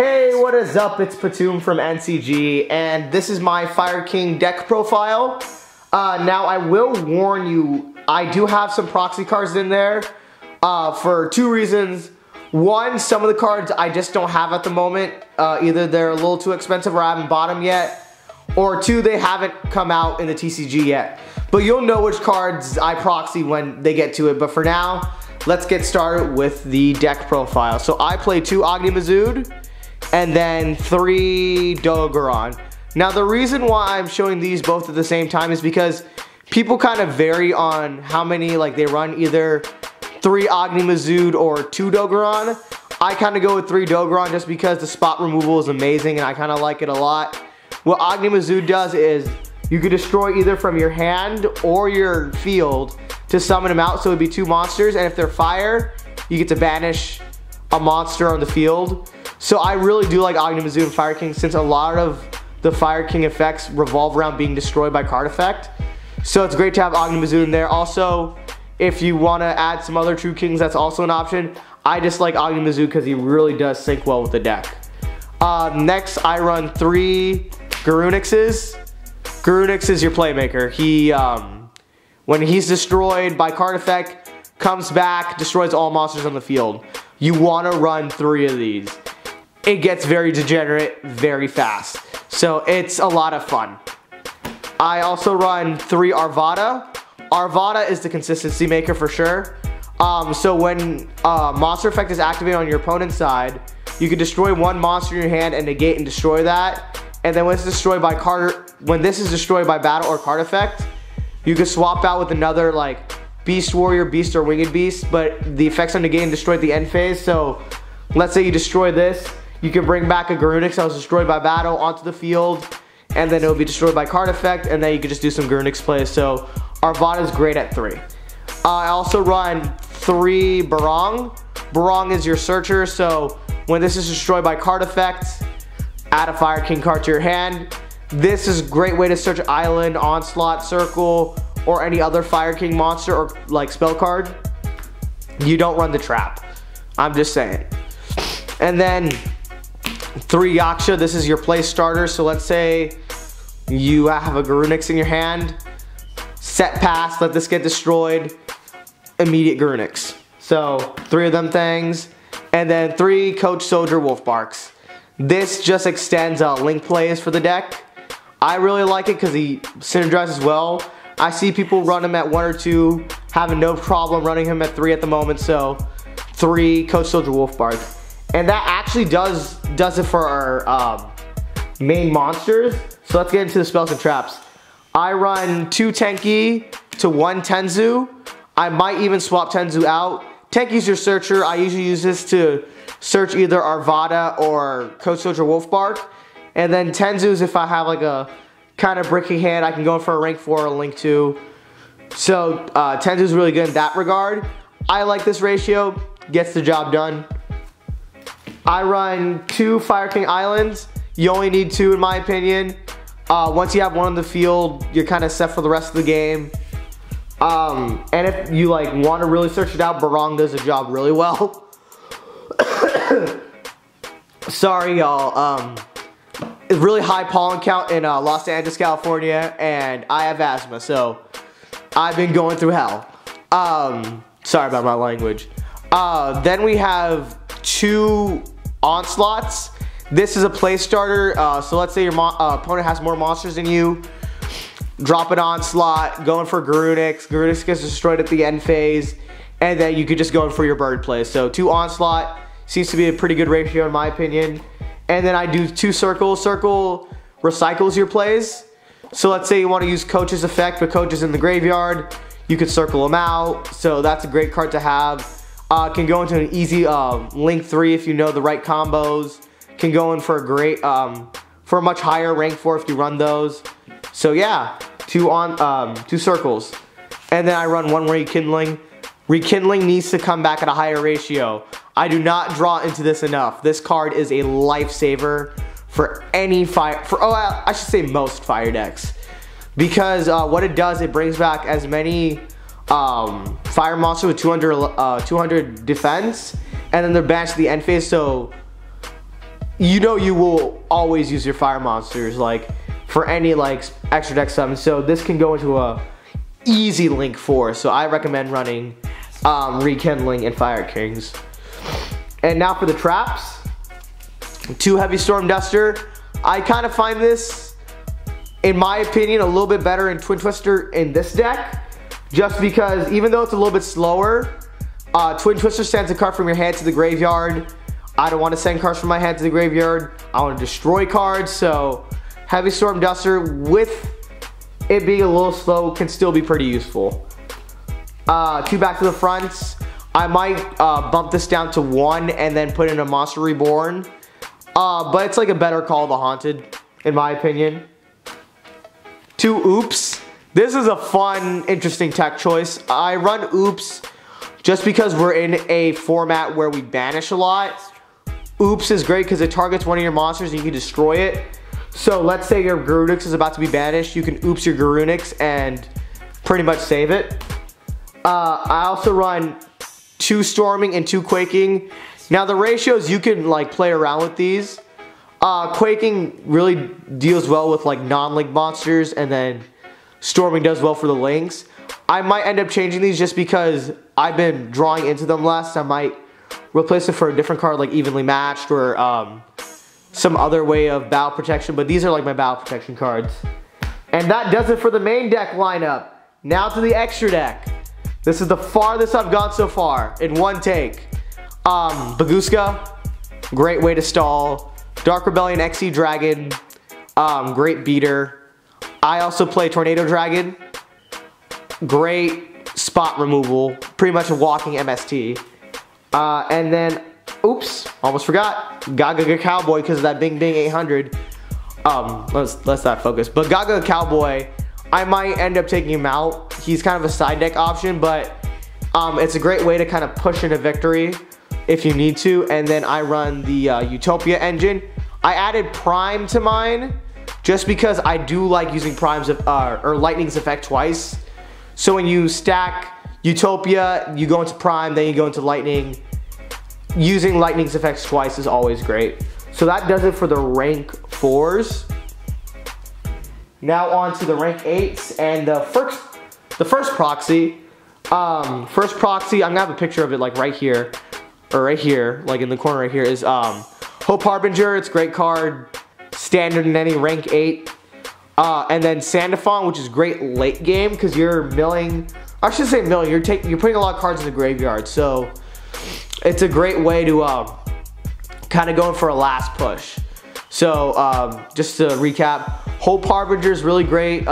Hey, what is up? It's Patum from NCG, and this is my Fire King deck profile. Now, I will warn you, I do have some proxy cards in there for two reasons. One, some of the cards I just don't have at the moment. Either they're a little too expensive or I haven't bought them yet. Or two, they haven't come out in the TCG yet. But you'll know which cards I proxy when they get to it. But for now, let's get started with the deck profile. So I play 2 Ogni-Mizud and then 3 Dogoran. Now the reason why I'm showing these both at the same time is because people kind of vary on how many, like they run either 3 Ogni-Mizud or 2 Dogoran. I kind of go with 3 Dogoran just because the spot removal is amazing and I kind of like it a lot. What Ogni-Mizud does is you can destroy either from your hand or your field to summon them out, so it'd be 2 monsters, and if they're fire, you get to banish a monster on the field. So I really do like Ogni-Mizud and Fire King since a lot of the Fire King effects revolve around being destroyed by card effect. So it's great to have Ogni-Mizud in there. Also, if you want to add some other True Kings, that's also an option. I just like Ogni-Mizud because he really does sync well with the deck. Next, I run 3 Garunixes. Garunix is your playmaker. He, when he's destroyed by card effect, comes back, destroys all monsters on the field. You want to run 3 of these. It gets very degenerate very fast. So it's a lot of fun. I also run 3 Arvada. Arvada is the consistency maker for sure. So when monster effect is activated on your opponent's side, you can destroy 1 monster in your hand and negate and destroy that. And then when it's destroyed by when this is destroyed by battle or card effect, you can swap out with another like Beast Warrior, Beast, or Winged Beast, but the effects on the game destroy at the end phase. So let's say you destroy this, you can bring back a Garunix that was destroyed by battle onto the field, and then it'll be destroyed by card effect, and then you can just do some Garunix plays. So Arvada is great at 3. I also run 3 Barong. Barong is your searcher, so when this is destroyed by card effect, add a Fire King card to your hand. This is a great way to search Island, Onslaught, Circle, or any other Fire King monster or like spell card. You don't run the trap. I'm just saying. And then 3 Yaksha. This is your play starter. So let's say you have a Garunix in your hand. Set pass, let this get destroyed. Immediate Garunix. So 3 of them things. And then 3 Coach Soldier Wolfbarks. This just extends link plays for the deck. I really like it because he synergizes well. I see people run him at 1 or 2, having no problem running him at 3 at the moment. So 3 Coach Soldier Wolfbark. And that actually does it for our main monsters. So let's get into the spells and traps. I run 2 Tenki to 1 Tenzu. I might even swap Tenzu out. Tenki's your searcher. I usually use this to search either Arvada or Coach Soldier Wolfbark. And then Tenzu's if I have like a kind of bricky hand, I can go in for a rank 4 or a link 2. So Tenzu's really good in that regard. I like this ratio. Gets the job done. I run 2 Fire King Islands. You only need 2 in my opinion. Once you have 1 on the field, you're kind of set for the rest of the game. And if you like want to really search it out, Barong does the job really well. Sorry y'all, it's really high pollen count in Los Angeles, California, and I have asthma, so I've been going through hell. Sorry about my language. Then we have 2 Onslaughts. This is a play starter, so let's say your opponent has more monsters than you. Drop an Onslaught, going for Garunix. Garunix gets destroyed at the end phase, and then you could just go in for your bird play. So 2 Onslaught seems to be a pretty good ratio in my opinion. And then I do 2 Circle. Circle recycles your plays. So let's say you want to use Coach's effect, but Coach is in the graveyard. You could circle him out. So that's a great card to have. Can go into an easy link 3 if you know the right combos. Can go in for a great, for a much higher rank 4 if you run those. So yeah, 2 Circles. And then I run 1 Rekindling. Rekindling needs to come back at a higher ratio. I do not draw into this enough. This card is a lifesaver for any I should say most fire decks. Because what it does, it brings back as many fire monsters with 200 defense, and then they're banished to the end phase. So you know you will always use your fire monsters like for any like extra deck summons. So this can go into a easy link 4. So I recommend running Rekindling and Fire Kings. And now for the traps. 2 Heavy Storm Duster. I kind of find this, in my opinion, a little bit better in Twin Twister in this deck. Just because even though it's a little bit slower, Twin Twister sends a card from your hand to the graveyard. I don't want to send cards from my hand to the graveyard. I want to destroy cards. So Heavy Storm Duster, with it being a little slow, can still be pretty useful. 2 Back to the Fronts. I might bump this down to 1 and then put in a Monster Reborn. But it's like a better call the Haunted, in my opinion. 2 Oops. This is a fun, interesting tech choice. I run Oops just because we're in a format where we banish a lot. Oops is great because it targets one of your monsters and you can destroy it. So let's say your Garunix is about to be banished. You can Oops your Garunix and pretty much save it. I also run 2 Storming and 2 Quaking. Now the ratios, you can like play around with these. Quaking really deals well with like non-link monsters, and then Storming does well for the links. I might end up changing these just because I've been drawing into them less. I might replace it for a different card like Evenly Matched or some other way of battle protection, but these are like my battle protection cards. And that does it for the main deck lineup. Now to the extra deck. This is the farthest I've gone so far in one take. Baguska, great way to stall. Dark Rebellion XE Dragon, great beater. I also play Tornado Dragon, great spot removal, pretty much a walking MST. And then, oops, almost forgot, Gaga Cowboy because of that Bing Bing 800. Let's not focus. But Gaga Cowboy, I might end up taking him out. He's kind of a side deck option, but it's a great way to kind of push into victory if you need to. And then I run the Utopia engine. I added Prime to mine just because I do like using Prime's or Lightning's effect twice. So when you stack Utopia, you go into Prime, then you go into Lightning. Using Lightning's effects twice is always great. So that does it for the rank 4s. Now on to the rank 8s and the first proxy. First proxy, I'm gonna have a picture of it like right here, or right here, like in the corner right here, is Hope Harbinger. It's a great card, standard in any rank 8. And then Sandaphon, which is great late game because you're milling. I should say milling. You're putting a lot of cards in the graveyard, so it's a great way to kind of go for a last push. So just to recap, Hope Harbinger is really great.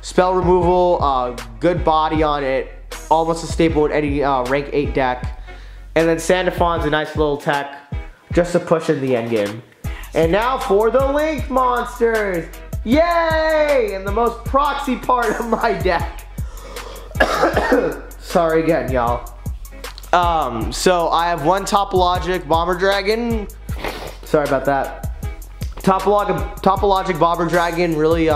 Spell removal, good body on it, almost a staple in any rank 8 deck. And then Sandaphon's a nice little tech just to push in the end game. And now for the Link monsters! Yay! And the most proxy part of my deck. Sorry again, y'all. So I have 1 Topologic Bomber Dragon. Sorry about that. Topologic Bomber Dragon really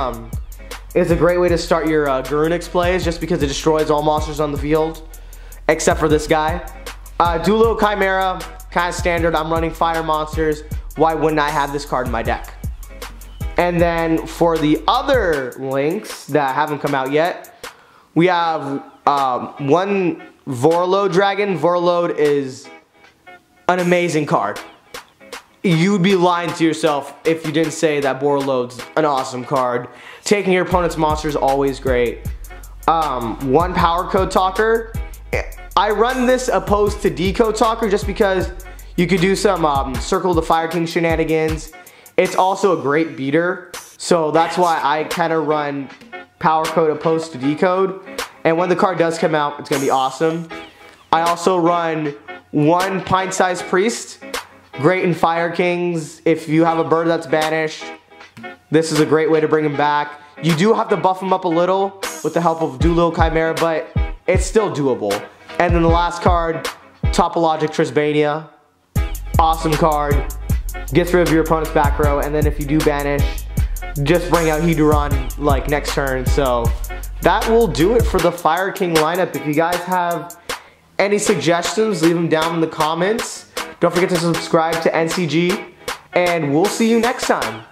is a great way to start your Garunix plays just because it destroys all monsters on the field, except for this guy. Dulo Chimera, kind of standard. I'm running fire monsters. Why wouldn't I have this card in my deck? And then for the other links that haven't come out yet, we have 1 Vorlode Dragon. Vorlode is an amazing card. You'd be lying to yourself if you didn't say that Vorlode's an awesome card. Taking your opponent's monster is always great. 1 Power Code Talker. I run this opposed to Decode Talker just because you could do some Circle of the Fire King shenanigans. It's also a great beater, so that's why I kind of run Power Code opposed to Decode. And when the card does come out, it's going to be awesome. I also run 1 Pint-Sized Priest. Great in Fire Kings. If you have a bird that's banished, this is a great way to bring him back. You do have to buff him up a little with the help of Dulo Chimera, but it's still doable. And then the last card, Topologic Trisbania. Awesome card. Gets rid of your opponent's back row, and then if you do banish, just bring out Heduron like next turn. So that will do it for the Fire King lineup. If you guys have any suggestions, leave them down in the comments. Don't forget to subscribe to NCG and we'll see you next time.